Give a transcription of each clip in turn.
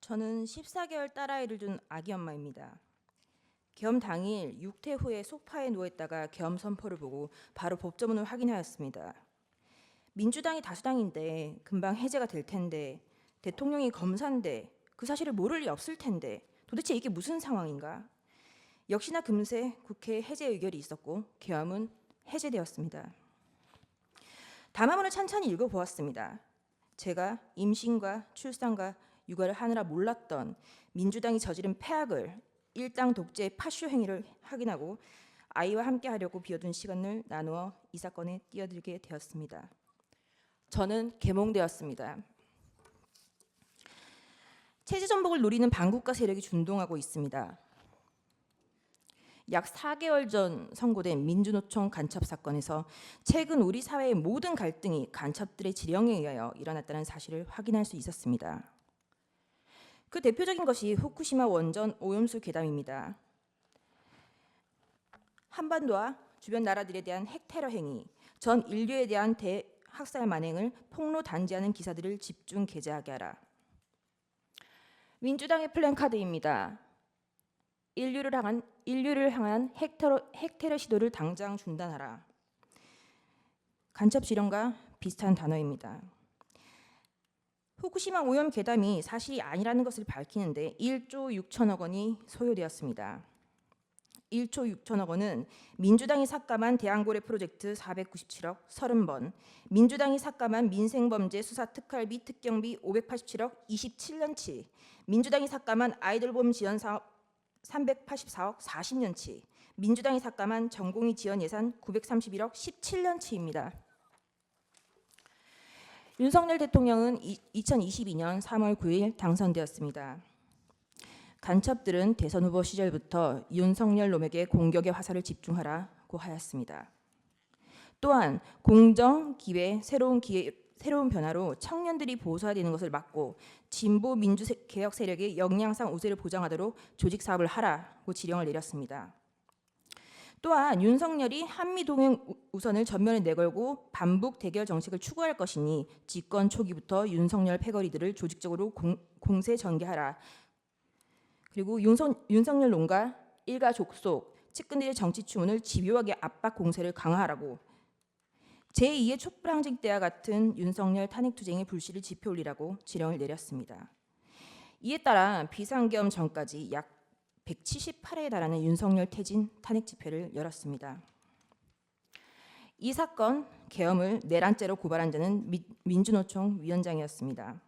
저는 14개월 딸아이를 둔 아기 엄마입니다. 계엄 당일 육퇴 후에 소파에 누워있다가 계엄 선포를 보고 바로 법조문을 확인하였습니다. 민주당이 다수당인데 금방 해제가 될 텐데, 대통령이 검사인데 그 사실을 모를 리 없을 텐데 도대체 이게 무슨 상황인가? 역시나 금세 국회에 해제 의결이 있었고 계엄은 해제되었습니다. 담화문을 찬찬히 읽어보았습니다. 제가 임신과 출산과 육아를 하느라 몰랐던 민주당이 저지른 폐악을, 일당 독재의 파쇼 행위를 확인하고 아이와 함께 하려고 비워둔 시간을 나누어 이 사건에 뛰어들게 되었습니다. 저는 계몽되었습니다. 체제 전복을 노리는 반국가 세력이 준동하고 있습니다. 약 4개월 전 선고된 민주노총 간첩 사건에서 최근 우리 사회의 모든 갈등이 간첩들의 지령에 의하여 일어났다는 사실을 확인할 수 있었습니다. 그 대표적인 것이 후쿠시마 원전 오염수 괴담입니다. 한반도와 주변 나라들에 대한 핵테러 행위, 전 인류에 대한 대학살 만행을 폭로 단죄하는 기사들을 집중 게재하게 하라. 민주당의 플랜카드입니다. 인류를 향한 핵테러 시도를 당장 중단하라. 간첩 지령과 비슷한 단어입니다. 후쿠시마 오염 괴담이 사실이 아니라는 것을 밝히는데 1조 6천억 원이 소요되었습니다. 1조 6천억 원은 민주당이 삭감한 대왕고래 프로젝트 497억 30번, 민주당이 삭감한 민생범죄 수사 특활비 특경비 587억 27년치, 민주당이 삭감한 아이돌봄 지원 사업 384억 40년치, 민주당이 삭감한 전공의 지원 예산 931억 17년치입니다. 윤석열 대통령은 2022년 3월 9일 당선되었습니다. 간첩들은 대선 후보 시절부터 윤석열 놈에게 공격의 화살을 집중하라고 하였습니다. 또한 공정, 기회, 새로운 변화로 청년들이 보수화되는 것을 막고 진보 민주개혁 세력의 역량상 우세를 보장하도록 조직 사업을 하라고 지령을 내렸습니다. 또한 윤석열이 한미 동행 우선을 전면에 내걸고 반북 대결 정책을 추구할 것이니 집권 초기부터 윤석열 패거리들을 조직적으로 공세 전개하라. 그리고 윤석열 논과 일가 족속, 측근들의 정치 추문을 집요하게 압박 공세를 강화하라고, 제2의 촛불항쟁 때와 같은 윤석열 탄핵투쟁의 불씨를 지펴 올리라고 지령을 내렸습니다. 이에 따라 비상계엄 전까지 약 178회에 달하는 윤석열 퇴진 탄핵 집회를 열었습니다. 이 사건 계엄을 내란죄로 고발한 자는 민주노총 위원장이었습니다.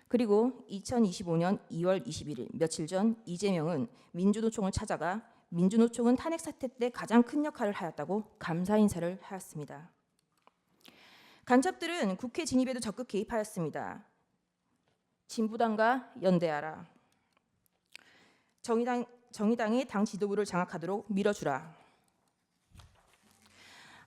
그리고 2025년 2월 21일 며칠 전 이재명은 민주노총을 찾아가 민주노총은 탄핵 사태 때 가장 큰 역할을 하였다고 감사 인사를 하였습니다. 간첩들은 국회 진입에도 적극 개입하였습니다. 진보당과 연대하라. 정의당의 당 지도부를 장악하도록 밀어주라.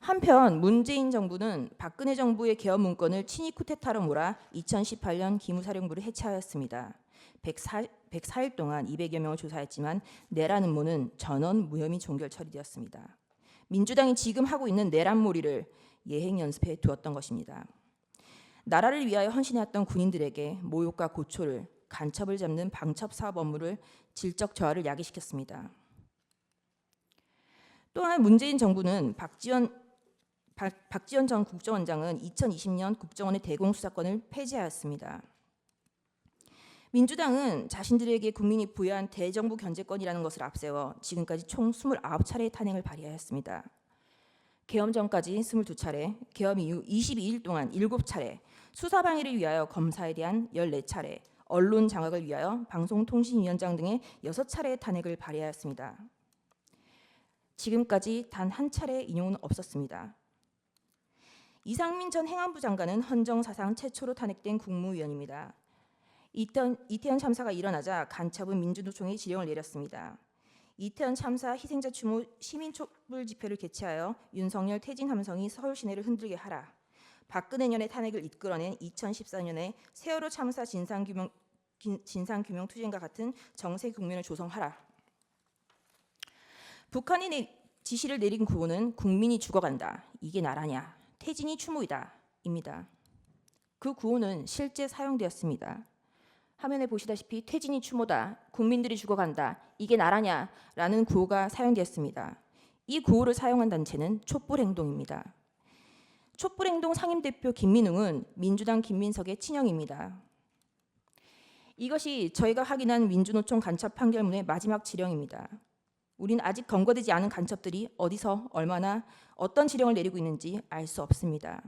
한편 문재인 정부는 박근혜 정부의 계엄 문건을 친위 쿠데타로 몰아 2018년 기무사령부를 해체하였습니다. 104일 동안 200여 명을 조사했지만 내란 음모는 전원 무혐의 종결 처리되었습니다. 민주당이 지금 하고 있는 내란몰이를 예행 연습해 두었던 것입니다. 나라를 위하여 헌신해왔던 군인들에게 모욕과 고초를, 간첩을 잡는 방첩 사업 업무를 질적 저하를 야기시켰습니다. 또한 문재인 정부는 박지원 전 국정원장은 2020년 국정원의 대공수사권을 폐지하였습니다. 민주당은 자신들에게 국민이 부여한 대정부 견제권이라는 것을 앞세워 지금까지 총 29차례의 탄핵을 발의하였습니다. 계엄 전까지 22차례, 계엄 이후 22일 동안 7차례, 수사 방해를 위하여 검사에 대한 14차례, 언론 장악을 위하여 방송통신위원장 등의 6차례의 탄핵을 발의하였습니다. 지금까지 단 한 차례의 인용은 없었습니다. 이상민 전 행안부 장관은 헌정 사상 최초로 탄핵된 국무위원입니다. 이태원 참사가 일어나자 간첩은 민주노총에 지령을 내렸습니다. 이태원 참사 희생자 추모 시민 촛불 집회를 개최하여 윤석열 퇴진 함성이 서울 시내를 흔들게 하라. 박근혜 년의 탄핵을 이끌어낸 2014년에 세월호 참사 진상규명 투쟁과 같은 정세 국면을 조성하라. 북한이 지시를 내린 구호는 국민이 죽어간다. 이게 나라냐. 퇴진이 추모이다. 입니다. 그 구호는 실제 사용되었습니다. 화면에 보시다시피 퇴진이 추모다, 국민들이 죽어간다, 이게 나라냐라는 구호가 사용되었습니다. 이 구호를 사용한 단체는 촛불행동입니다. 촛불행동 상임대표 김민웅은 민주당 김민석의 친형입니다. 이것이 저희가 확인한 민주노총 간첩 판결문의 마지막 지령입니다. 우린 아직 검거되지 않은 간첩들이 어디서 얼마나 어떤 지령을 내리고 있는지 알 수 없습니다.